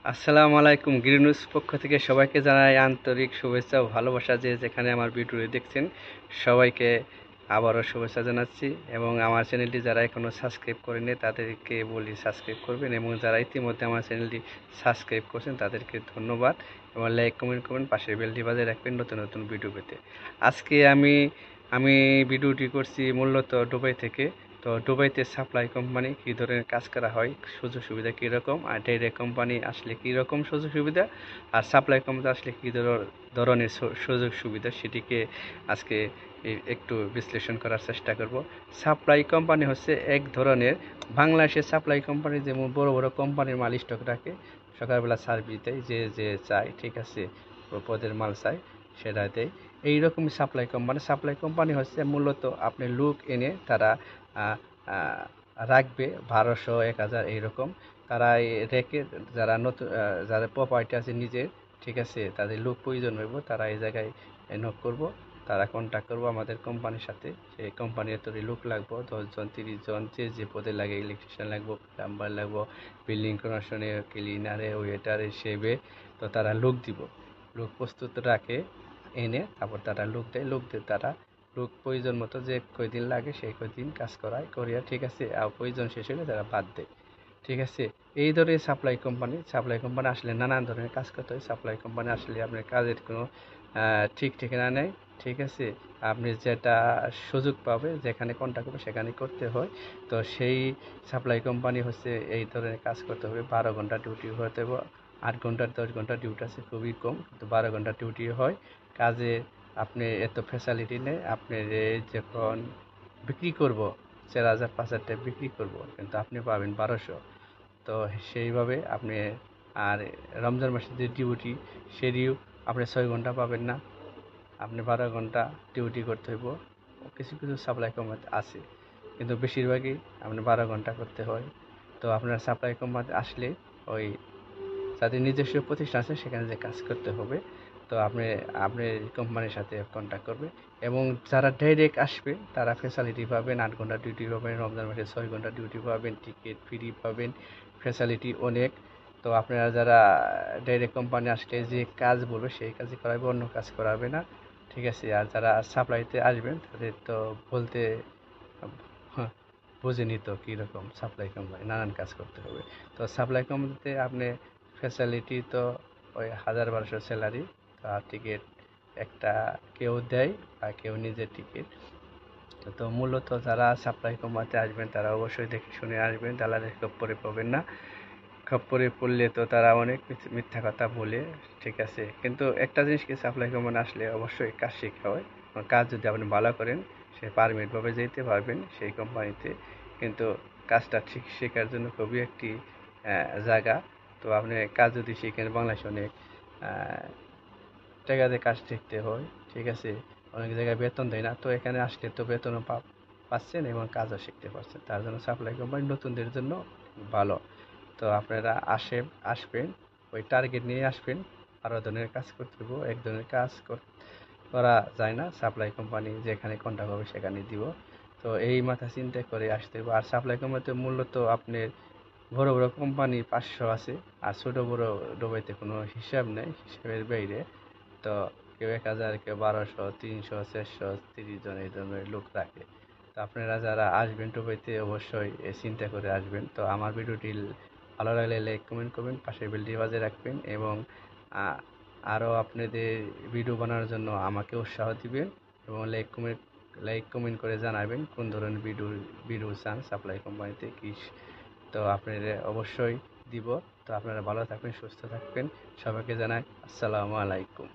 আসসালামু আলাইকুম। Green news পক্ষ থেকে সবাইকে জানাই আন্তরিক শুভেচ্ছা ও ভালোবাসা। যেখানে আমার ভিডিও দেখছেন সবাইকে আবারও শুভেচ্ছা জানাচ্ছি। এবং আমার চ্যানেলটি যারা এখনও সাবস্ক্রাইব করেনি তাদেরকে বলি সাবস্ক্রাইব করবেন, এবং যারা ইতিমধ্যে আমার চ্যানেলটি সাবস্ক্রাইব করছেন তাদেরকে ধন্যবাদ। এবং লাইক কমেন্ট করবেন, পাশের বেলটি বাজিয়ে রাখবেন নতুন নতুন ভিডিও পেতে। আজকে আমি ভিডিওটি করছি মূলত দুবাই থেকে। তো দুবাইতে সাপ্লাই কোম্পানি কী ধরনের কাজ করা হয়, সুযোগ সুবিধা কীরকম, আর ডাইরেক্ট কোম্পানি আসলে কীরকম সুযোগ সুবিধা, আর সাপ্লাই কোম্পানি আসলে কী ধরনের সুযোগ সুবিধা, সেটিকে আজকে একটু বিশ্লেষণ করার চেষ্টা করব। সাপ্লাই কোম্পানি হচ্ছে এক ধরনের, বাংলাদেশের সাপ্লাই কোম্পানি যেমন বড় বড় কোম্পানির মাল স্টক রাখে, সকালবেলা সার্ভিস দেয়, যে চায়, ঠিক আছে, পদের মাল চায় সেটা দেয়। এইরকমই সাপ্লাই কোম্পানি হচ্ছে মূলত আপনি লোক এনে তারা রাখবে 1200 1000 এইরকম। তারা রেখে যারা নতুন যাদের প্রপার্টি আছে নিজের, ঠিক আছে, তাদের লোক প্রয়োজন হইব, তারা এই জায়গায় নক করব, তারা কন্ট্যাক্ট করবো আমাদের কোম্পানির সাথে। সেই কোম্পানির তৈরি লোক লাগবো 10 জন 30 জন, যে পদে লাগে, ইলেকট্রিশিয়ান লাগবো, প্লাম্বার লাগবো, বিল্ডিং কনস্ট্রাকশনে, ক্লিনারে, ওয়েটারে, সেবে। তো তারা লোক দিব, লোক প্রস্তুত রাখে, এনে তারপর তারা লোক দেয়, লোক দিয়ে তারা লোক প্রয়োজন মতো যে কয়দিন লাগে সেই কয়দিন কাজ করিয়া, ঠিক আছে, আর প্রয়োজন শেষ হলে তারা বাদ দেয়, ঠিক আছে। এই ধরনের সাপ্লাই কোম্পানি আসলে নানান ধরনের কাজ করতে হয়। সাপ্লাই কোম্পানি আসলে আপনার কাজের কোনো ঠিক ঠিকানা নেই, ঠিক আছে। আপনি যেটা সুযোগ পাবে, যেখানে কন্ট্যাক্ট করবে সেখানে করতে হয়। তো সেই সাপ্লাই কোম্পানি হচ্ছে এই ধরনের কাজ করতে হবে। 12 ঘন্টা ডিউটি হতে হবে, 8 ঘন্টা 10 ঘন্টা ডিউটি আছে, খুবই কম, কিন্তু 12 ঘন্টা ডিউটি হয়। কাজে আপনি এত ফ্যাসিলিটি নেই। আপনি যখন বিক্রি করব 4000 5000 টাকা বিক্রি করব, কিন্তু আপনি পাবেন 1200। তো সেইভাবে আপনি, আর রমজান মাসে যে ডিউটি, সেটিও আপনি 6 ঘন্টা পাবেন না, আপনি 12 ঘন্টা ডিউটি করতে হইব। কিছু কিছু সাপ্লাই কোম্পানি আছে, কিন্তু বেশিরভাগই আপনি 12 ঘন্টা করতে হয়। তো আপনার সাপ্লাই কোম্পানি আসলে ওই যাদের নিজস্ব প্রতিষ্ঠান আছে সেখানে যে কাজ করতে হবে। তো আপনি কোম্পানির সাথে কন্ট্যাক্ট করবে। এবং যারা ডাইরেক্ট আসবে তারা ফ্যাসিলিটি পাবেন, 8 ঘন্টা ডিউটি পাবেন, রমজান মাসে 6 ঘন্টা ডিউটি পাবেন, টিকিট ফ্রি পাবেন, ফ্যাসিলিটি অনেক। তো আপনারা যারা ডাইরেক্ট কোম্পানি আসলে যে কাজ বলবে সেই কাজই করাবে, অন্য কাজ করাবে না, ঠিক আছে। আর যারা সাপ্লাইতে আসবেন তাদের তো বলতে বোঝেনি তো কীরকম সাপ্লাই কোম্পানি, নানান কাজ করতে হবে। তো সাপ্লাই কোম্পানিতে আপনি ফ্যাসিলিটি তো ওই 1000 1200 স্যালারি, আর টিকিট একটা কেউ দেয় আর কেউ নিজের টিকিট। তো মূলত যারা সাপ্লাই কোম্পানিতে আসবেন তারা অবশ্যই দেখে শুনে আসবেন, দালালের খপ্পরে পড়বেন না। খপ্পরে পড়লে তো তারা অনেক মিথ্যা কথা বলে, ঠিক আছে। কিন্তু একটা জিনিস কি, সাপ্লাই কোম্পানি আসলে অবশ্যই কাজ শিখতে হয়। কাজ যদি আপনি ভালো করেন সে পারমিটভাবে যেতে পারবেন সেই কোম্পানিতে। কিন্তু কাজটা ঠিক শেখার জন্য খুবই একটি জায়গা। তো আপনি কাজ যদি শিখেন, বাংলাদেশে অনেক জায়গাতে কাজ শিখতে হয়, ঠিক আছে। অনেক জায়গায় বেতন দেয় না, তো এখানে আসলে তো বেতনও পাচ্ছেন এবং কাজও শিখতে পারছেন। তার জন্য সাপ্লাই কোম্পানি নতুনদের জন্য ভালো। তো আপনারা আসবেন, ওই টার্গেট নিয়ে আসবেন। আরও ধরনের কাজ করতে হবে, এক ধরনের কাজ করা যায় না। সাপ্লাই কোম্পানি যেখানে কন্ট্যাক্ট হবে সেখানে দিব। তো এই মাথা চিন্তা করে আসতে হবে। আর সাপ্লাই কোম্পানিতে মূলত আপনার বড় বড় কোম্পানি 500 আছে, আর ছোট বড় ডুবাইতে কোনো হিসাব নেই, হিসাবের বাইরে। তো কেউ 1000, কেউ 1200, 300, 400, 30 জন এই ধরনের লোক রাখে। তো আপনারা যারা আসবেন দুবাইতে অবশ্যই চিন্তা করে আসবেন। তো আমার ভিডিওটি ভালো লাগলে লাইক কমেন্ট করবেন, পাশের বেলটি বাজিয়ে রাখবেন, এবং আরও আপনাদের ভিডিও বানানোর জন্য আমাকে উৎসাহ দিবেন, এবং লাইক কমেন্ট করে জানাবেন কোন ধরনের ভিডিও চান সাপ্লাই কোম্পানিতে কি। তো আপনারা অবশ্যই দিব। তো আপনারা ভালো থাকবেন, সুস্থ থাকবেন। সবাইকে জানাই আসসালামু আলাইকুম।